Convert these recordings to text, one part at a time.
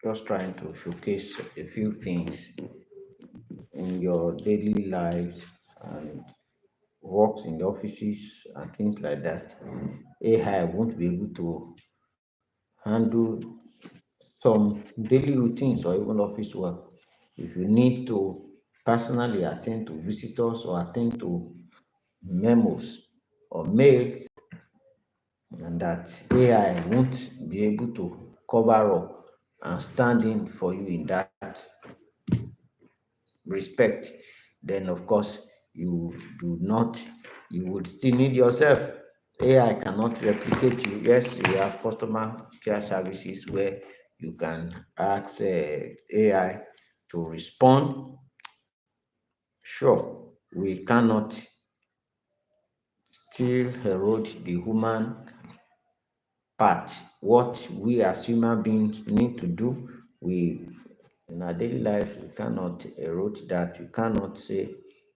just trying to showcase a few things in your daily lives and works in the offices and things like that. AI won't be able to handle some daily routines or even office work. If you need to personally attend to visitors or attend to memos or mails, and that AI won't be able to cover up and stand in for you in that respect, then of course you do not, you would still need yourself. AI cannot replicate you. Yes, you have customer care services where you can ask AI to respond. Sure, we cannot still erode the human part. What we as human beings need to do, we in our daily life, we cannot erode that. You cannot say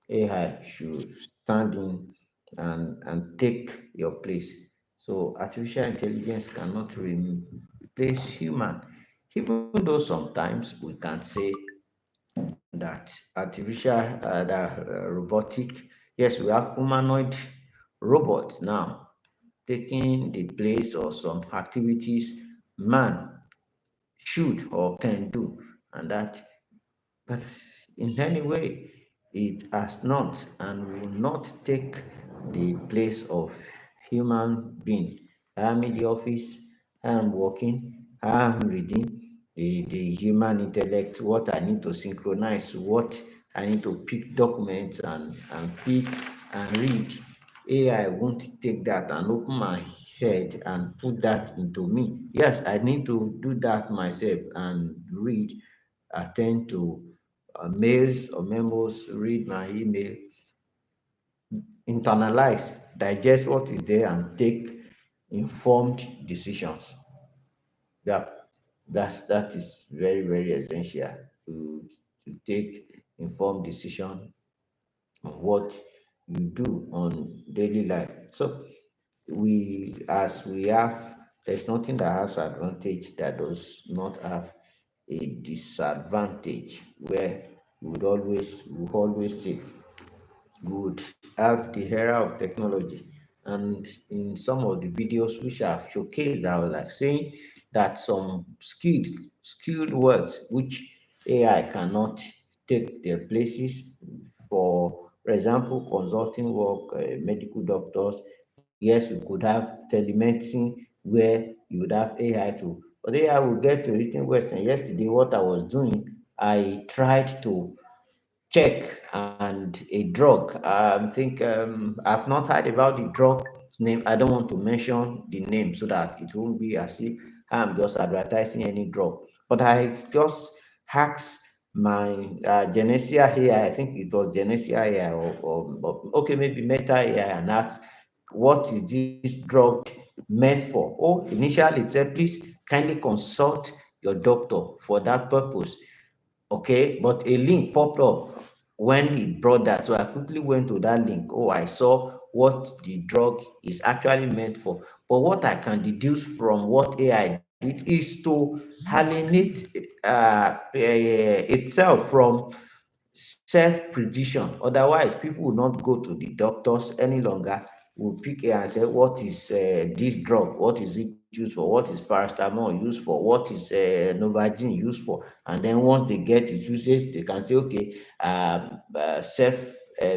AI should stand in and take your place. So artificial intelligence cannot replace human, even though sometimes we can say that robotic, yes, we have humanoid robots now taking the place of some activities man should or can do, and that, but in any way it has not and will not take the place of human being. I'm in the office, I'm working, I'm reading the human intellect, what I need to synchronize, what I need to pick documents and pick and read. AI won't take that and open my head and put that into me. Yes, I need to do that myself and read, attend to mails or memos, read my email, internalize, digest what is there, and take informed decisions. Yeah, that is very, very essential to take informed decision on what you do on daily life. So we have, there's nothing that has advantage that does not have a disadvantage, where we would always say would have the era of technology. And in some of the videos which I've showcased, I was like saying that some skilled works which AI cannot take their places. For example, consulting work, medical doctors. Yes, we could have telemedicine where you would have AI to, but AI will get to written question. Yesterday, what I was doing, I tried to check and a drug. I think I've not heard about the drug's name. I don't want to mention the name so that it won't be as if I'm just advertising any drug. But I just asked my Genesia AI, I think it was Genesia AI, or okay, maybe Meta AI, and asked, what is this drug meant for? Oh, initially it said, please kindly consult your doctor for that purpose. Okay, but a link popped up when he brought that. So I quickly went to that link. Oh, I saw what the drug is actually meant for. But what I can deduce from what AI did is to alienate itself from self-prediction. Otherwise, people will not go to the doctors any longer. Will pick a and say, what is this drug? What is it used for? What is paracetamol used for? What is Novogen used for? And then once they get its usage, they can say, okay, self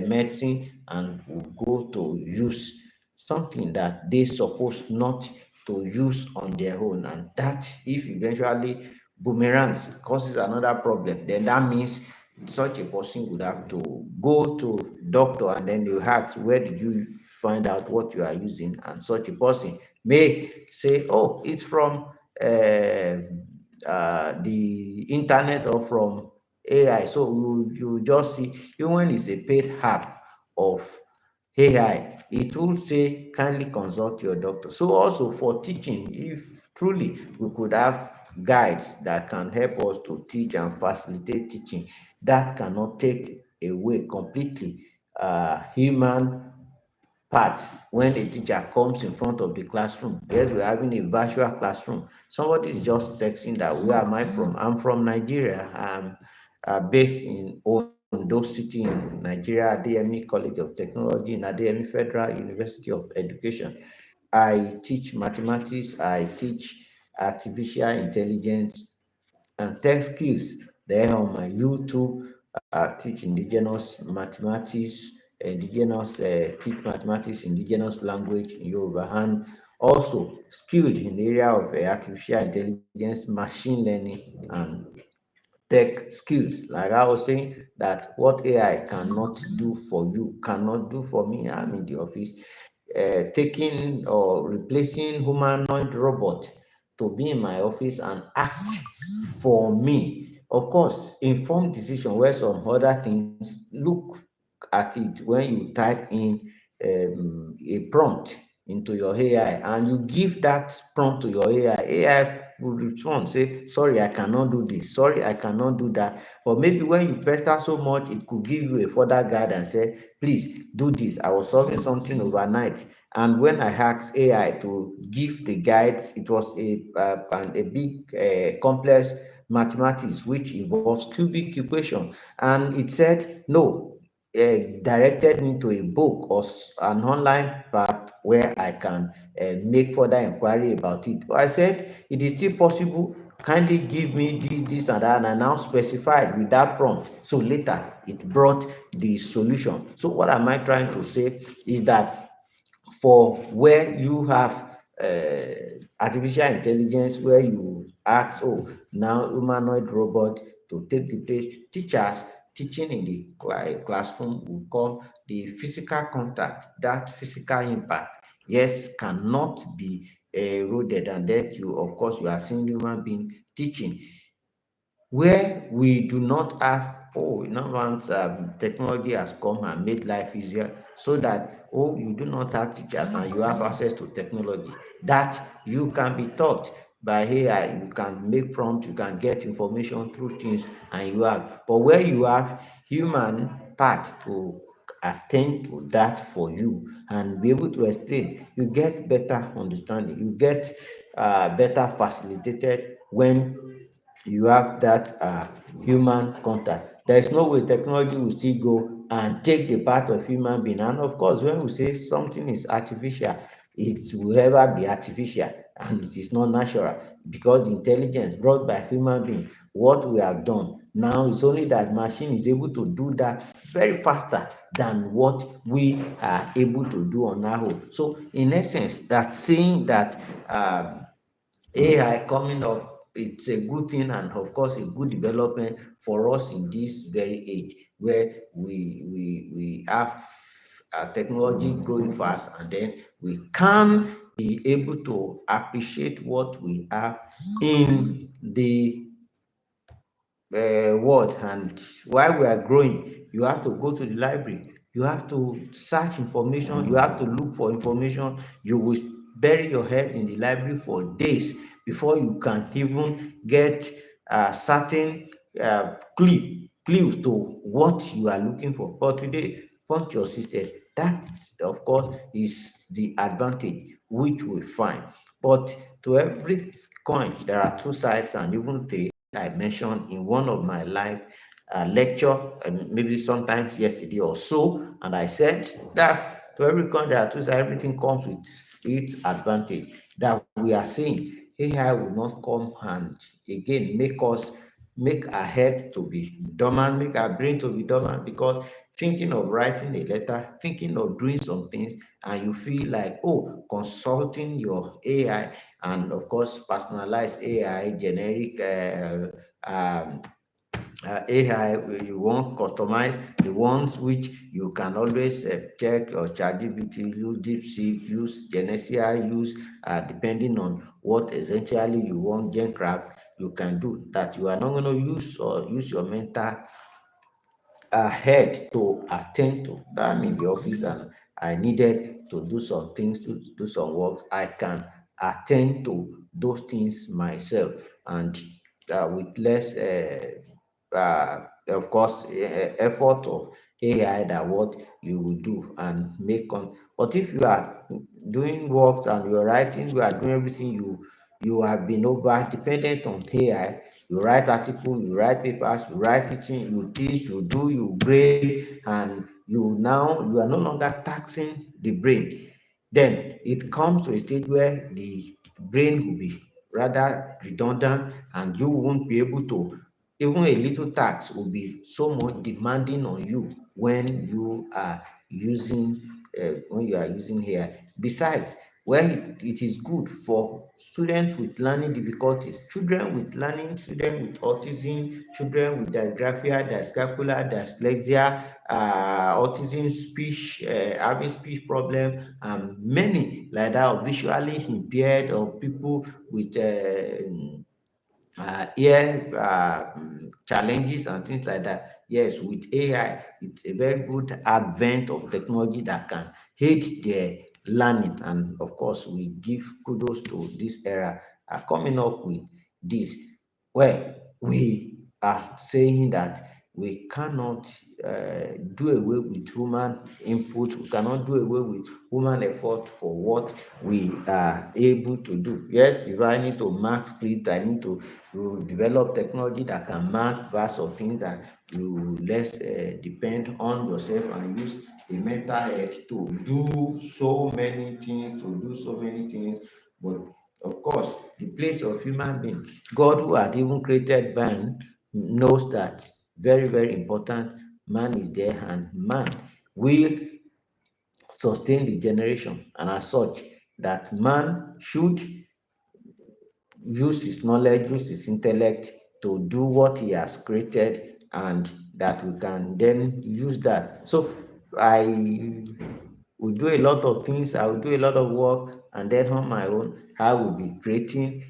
medicine, and will go to use something that they supposed not to use on their own. And that, if eventually boomerangs, causes another problem, then that means such a person would have to go to doctor, and then you ask, where did you find out what you are using? And such a person may say, oh, it's from the internet or from AI. So you just see, even when it's a paid app of AI, it will say kindly consult your doctor. So also for teaching, if truly we could have guides that can help us to teach and facilitate teaching, that cannot take away completely human part when a teacher comes in front of the classroom. Yes, we're having a virtual classroom. Somebody is just texting that, where am I from? I'm from Nigeria. I'm based in Ondo City in Nigeria, ADME College of Technology in ADME Federal University of Education. I teach mathematics, I teach artificial intelligence and tech skills. Then on my YouTube, teach indigenous mathematics, teach mathematics, indigenous language in Yoruba, and also skilled in the area of artificial intelligence, machine learning, and tech skills. Like I was saying, that what AI cannot do for you cannot do for me. I'm in the office, taking or replacing humanoid robot to be in my office and act for me. Of course, informed decision where some other things, look at it when you type in a prompt into your AI and you give that prompt to your AI will respond, say, sorry, I cannot do this, sorry, I cannot do that. But maybe when you pester so much, it could give you a further guide and say, please do this. I was solving something overnight. And when I asked AI to give the guides, it was a big complex mathematics which involves cubic equation, and it said no, directed me to a book or an online path where I can make further inquiry about it. But I said, it is still possible. Kindly give me this, and that. And I now specified with that prompt. So later, it brought the solution. So what am I trying to say is that for where you have artificial intelligence, where you ask, oh, now humanoid robot to take the place, teachers teaching in the classroom will come. The physical contact, that physical impact, yes, cannot be eroded. And that you, of course, you are seeing human being teaching where we do not have, oh, once technology has come and made life easier, so that, oh, you do not have teachers and you have access to technology, that you can be taught by AI, you can make prompt, you can get information through things, and you have. But where you have human part to attend to that for you and be able to explain, you get better understanding, you get better facilitated when you have that human contact. There is no way technology will still go and take the part of human being. And of course, when we say something is artificial, it will ever be artificial and it is not natural, because the intelligence brought by human being, what we have done now is only that machine is able to do that very faster than what we are able to do on our own. So in essence, that saying that AI coming up, it's a good thing, and of course a good development for us in this very age where we have technology growing fast, and then we can be able to appreciate what we have in the word. And while we are growing, you have to go to the library, you have to search information, you have to look for information. You will bury your head in the library for days before you can even get certain clues to what you are looking for. But today, punch your system. That, of course, is the advantage which we find. But to every coin, there are two sides and even three. I mentioned in one of my live lecture, maybe sometimes yesterday or so, and I said that to every coin there are two sides. Everything comes with its advantage. That we are seeing AI will not come and again make our head to be dormant, make our brain to be dormant, because thinking of writing a letter, thinking of doing some things, and you feel like, oh, consulting your AI, and of course, personalized AI, generic AI, you want customize the ones which you can always check or ChatGPT, use DeepSeek, use Genesia, use depending on what essentially you want, GenCraft, you can do that. You are not going to use or use your mental ahead to attend to. That I'm in the office and I needed to do some things, to do some work. I can attend to those things myself, and with less, of course, effort of AI, that what you will do and make on But if you are doing works and you're writing, you are doing everything, you have been over dependent on AI. You write articles, you write papers, you write teaching, you teach, you do, you grade, and you are no longer taxing the brain. Then it comes to a stage where the brain will be rather redundant, and you won't be able to, even a little task will be so much demanding on you when you are using AI. Besides, it is good for students with learning difficulties, children with autism, children with dysgraphia, dyscalculia, dyslexia, autism, speech, having speech problem, and many like that, or visually impaired, or people with ear challenges and things like that. Yes, with AI, it's a very good advent of technology that can aid their learning. And of course, we give kudos to this era coming up with this. Well, we are saying that we cannot do away with human input, we cannot do away with human effort for what we are able to do. Yes, if I need to mark script, I need to develop technology that can mark vast of things, that you less depend on yourself and use a mental health to do so many things, but of course, the place of human being, God who had even created man knows that very, very important. Man is there, and man will sustain the generation, and as such, that man should use his knowledge, use his intellect to do what he has created, and that we can then use that. So I will do a lot of things, I will do a lot of work, and then on my own, I will be creating,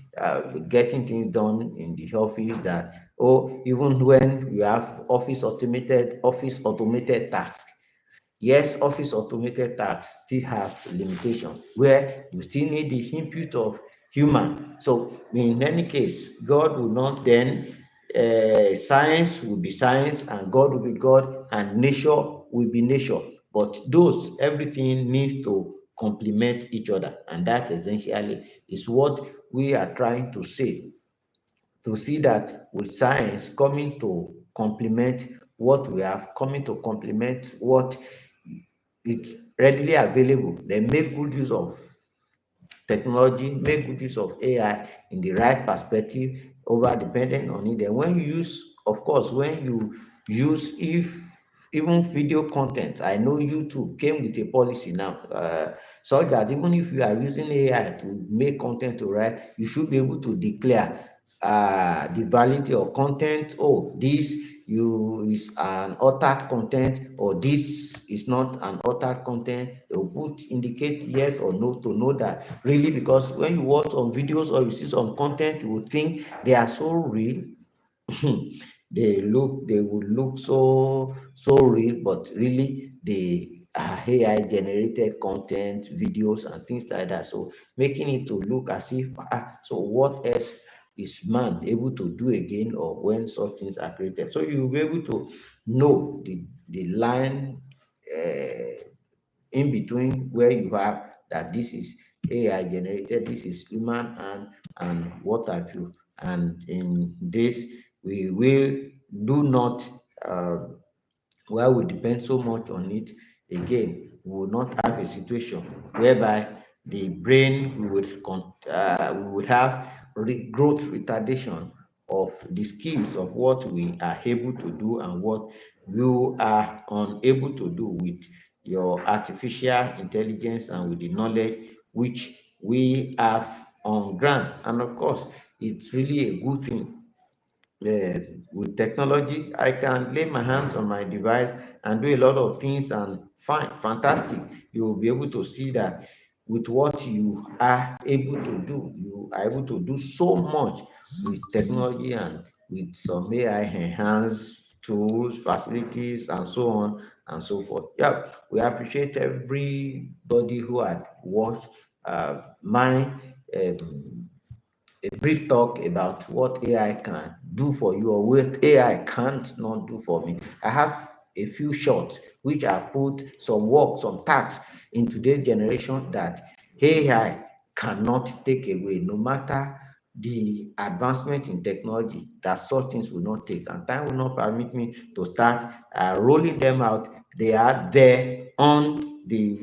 getting things done in the office that, oh, even when we have office automated tasks. Yes, office automated tasks still have limitation where you still need the input of human. So in any case, God will not then, science will be science, and God will be God, and nature will be nature. But those, everything needs to complement each other, and that essentially is what we are trying to say, to see that with science coming to complement what we have, coming to complement what it's readily available, then make good use of technology, make good use of AI in the right perspective, over dependent on it. Then when you use, of course, when you use, if even video content, I know YouTube came with a policy now, such that even if you are using AI to make content to write, you should be able to declare the validity of content. Oh, this you is an altered content, or this is not an altered content. They will put indicate yes or no to know that really, because when you watch some videos or you see some content, you will think they are so real. They would look so real, but really they are AI generated content, videos, and things like that. So making it to look as if, so what else is man able to do again, or when such things are created? So you'll be able to know the line, in between, where you have that this is AI generated, this is human, and what have you. And in this, we will do not, uh, while we depend so much on it, again, we will not have a situation whereby the brain we would have growth retardation of the skills of what we are able to do and what you are unable to do with your artificial intelligence and with the knowledge which we have on ground. And of course, it's really a good thing. uh, with technology, I can lay my hands on my device and do a lot of things, and fine, fantastic. You will be able to see that with what you are able to do, you are able to do so much with technology and with some AI enhanced tools, facilities, and so on and so forth. Yeah, we appreciate everybody who had watched my a brief talk about what AI can do for you, or what AI can't not do for me. I have a few shots which I put some work, some tasks in today's generation that AI cannot take away, no matter the advancement in technology, that such things will not take. And time will not permit me to start rolling them out. They are there on the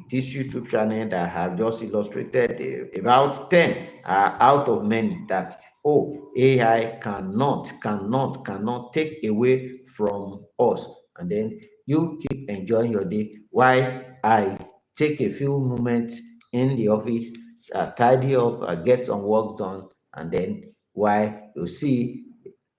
this YouTube channel that I have just illustrated, about 10 out of many, that AI cannot take away from us. And then you keep enjoying your day while I take a few moments in the office, tidy up, get some work done, and then why you see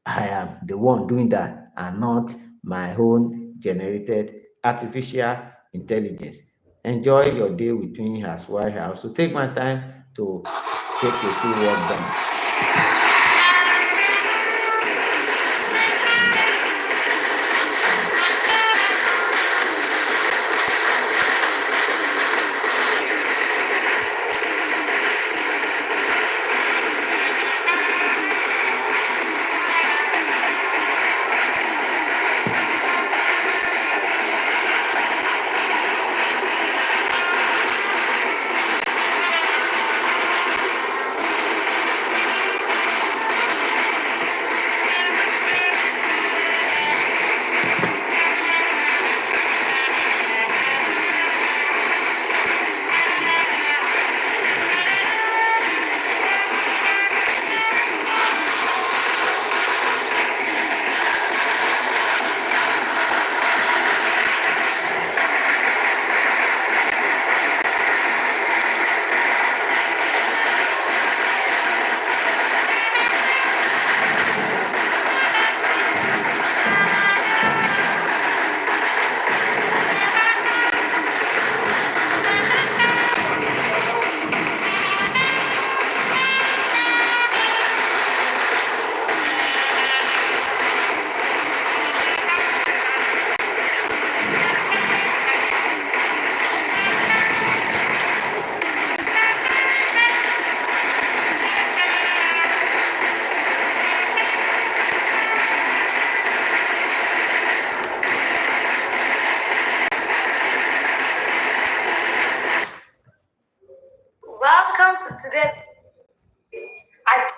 I am the one doing that and not my own generated artificial intelligence. Enjoy your day with me as well. I also take my time to take a few work done. Welcome to today's. I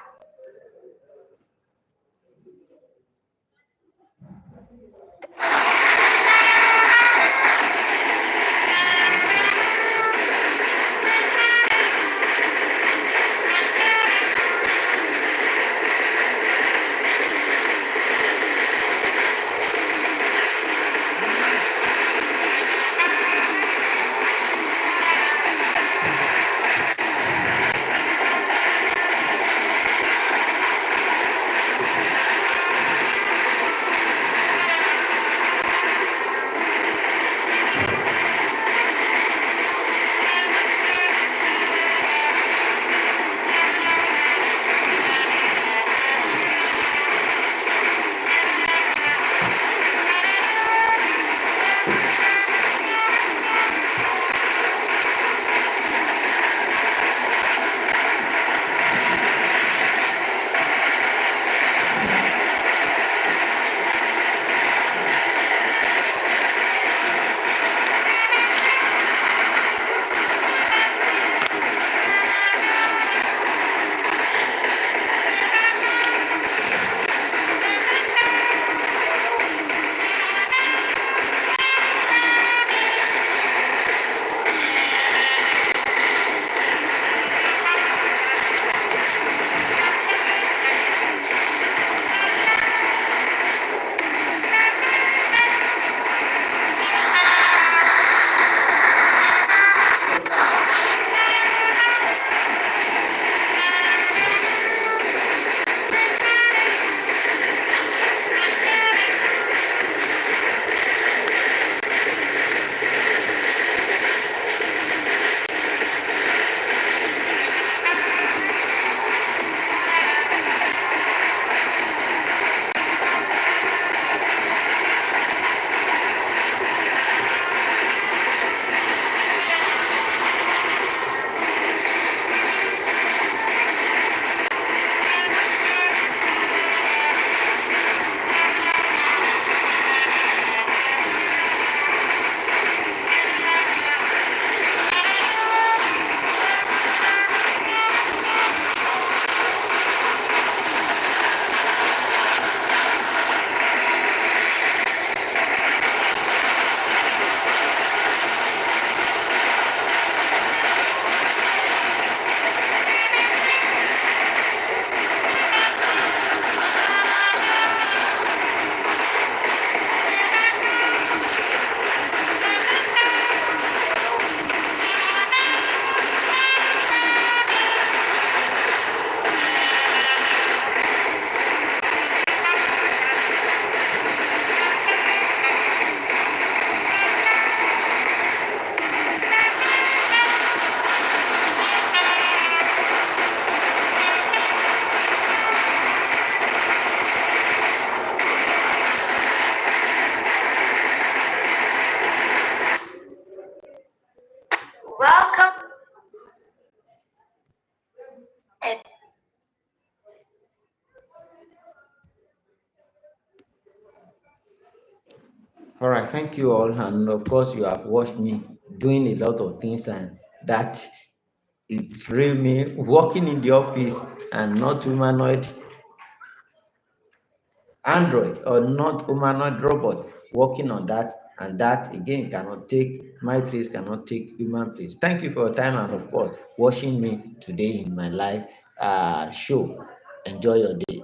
All right, thank you all. And of course, you have watched me doing a lot of things, and that it's real me working in the office and not humanoid android or not humanoid robot working on that. And that again cannot take my place, cannot take human place. Thank you for your time and of course watching me today in my live show. Enjoy your day.